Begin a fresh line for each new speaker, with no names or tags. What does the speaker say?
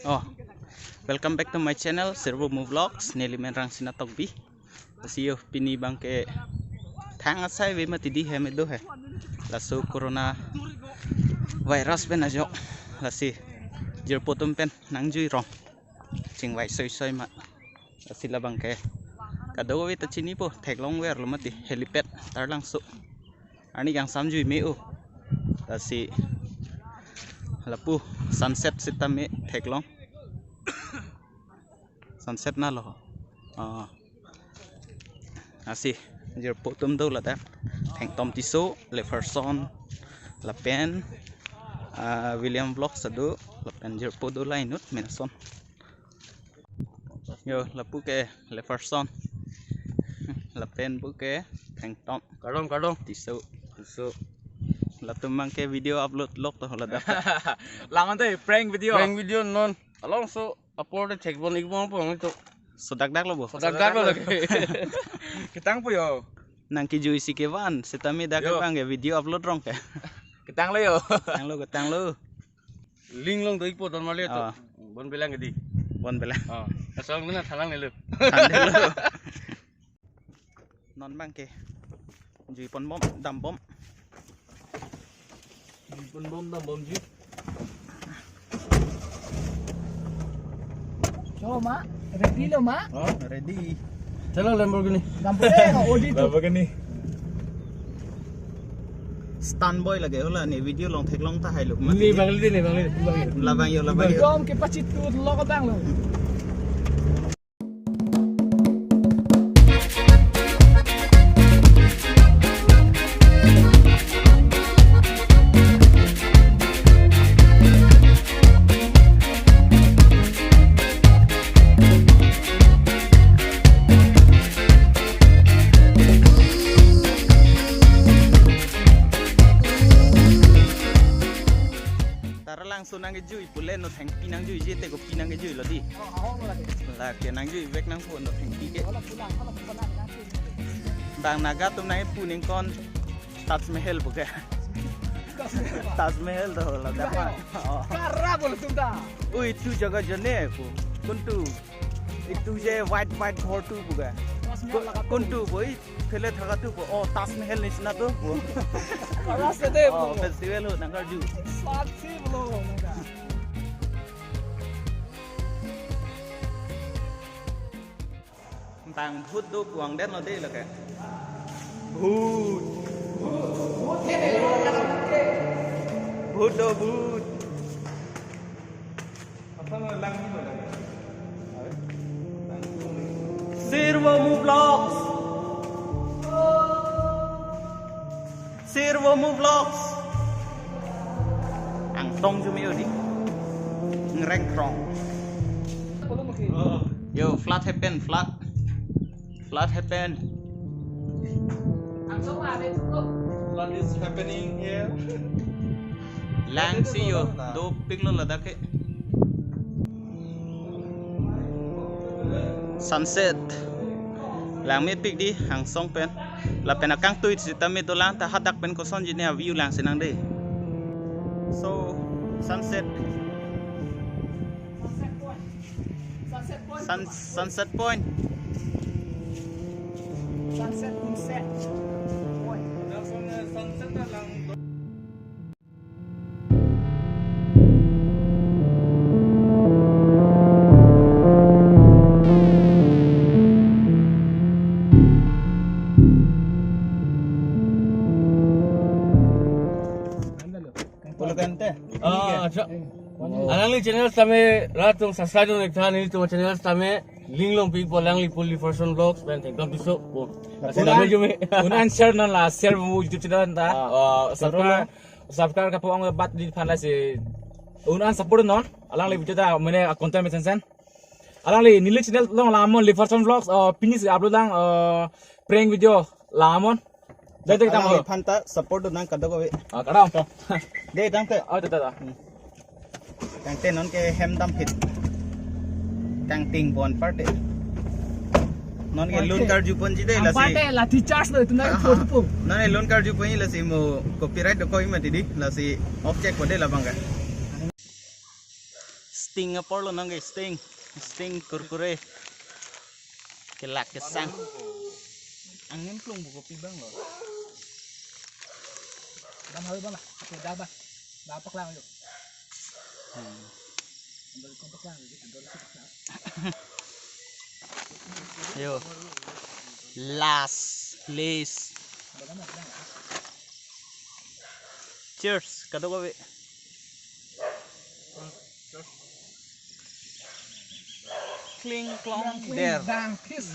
Oh, welcome back to my channel Sirvomu Vlogs. Nelimen rang sinatogbi. Asiyo pini bangke thang asai we matidi he medo he. Lasu corona virus ben ajo. Lasi jerpotum pen nangjui rong. Ching vai soi soi mat. Lasi la bangke kadawa we tachini po theklong wer lomati helipad tar langsu. Ani yang samjui meu. Lasi lapu sunset sitame theklong sunset na lo asi jer potom do la da Thengtom Tisso Leferson Lapen willyam Vlogs adu Lapen jer podo lainut menson yo lapu ke Leferson Lapen bu ke Thengtom
Kadong
Tisso latumang ke video upload lok to hola da
langan teh prank video non along so upload check bon ikbon po itu
so dak lo bo
dak lo lagi kitang po yo
nang Kijui si kewan setami dak bang video upload rong ke
kitang lo yo
ketang lo
link long doi po don mali to bon belang gedi asal mana thalang le
non bang ke jui pon bom dam bom
ji
Coba mak, ready lo mak?
Oh ready.
Chalo Lamborghini.
Lamborghini.
Stand boy lagi hola ni video long thek long ta hai luk
Ni bangli.
Labang yo.
Dom ke pacit tu lo ko bang lo.
Langsung nang Kijui pulen no theng pinang jui jete ko pinang Kijui lo di la ke nang jui vek nang phone no theng pi ke bang naga tum nang pu ning kon Taj Mahal bu ke Taj Mahal do la da pa
Kara bol tum da
ui tu jaga jane ko kuntu itu je white ghor tu bu ke kuntu boi phele thaga tu o Taj Mahal ni sna tu
Kara se de
festival ho nang ju
saksi bolo naga
tang phut do puang den lo de la ke phut do phut apa lo lang ni lo Sirvomu Vlogs Sirvomu Vlogs ang tong jumio di ngreng krong yo flat happen
ang so ade tu
What is happening here?
lang si yo do piglo lada ke sunset lang mi pig di hang song pen la pen akang tuit si tami do lang ta hadak pen ko son jine view lang sinang de so sunset point
sunset point
Sunset na lang. Alangli channel tame ratung subscribe dong ekta ni tu channel tame link long pi polangli puli Leferson Vlogs ben Thengtom Tisso po asal jume
unan share non la Sirvomu YouTube channel ta
subscribe ka po ang bat di phala se unan support non alangli video ta mane content me sensen alangli nili channel long lamon Leferson Vlogs finish upload lang prank video lamon dai dai tamo
phanta support do nang kadago we
kadang to
de tang te
ta
kang te non ke hem dam hit kang ting bon parte non ke loan card ju pon ji de la si
parte la ti charge lo tu na photo po
non loan card ju pon la si mo copyright do ko imati di la si object ko de la bangga Sting apa lo nang guys? Sting kurkure. Kelak kesang. Angin plung buku pibang lo.
Đâm hơi bác là phải đá bác đá bác lao rồi đôi con bác lao rồi chứ đôi con bác lao
Yo. Last. Cheers, kado ko. Kling klong der.
đang kiss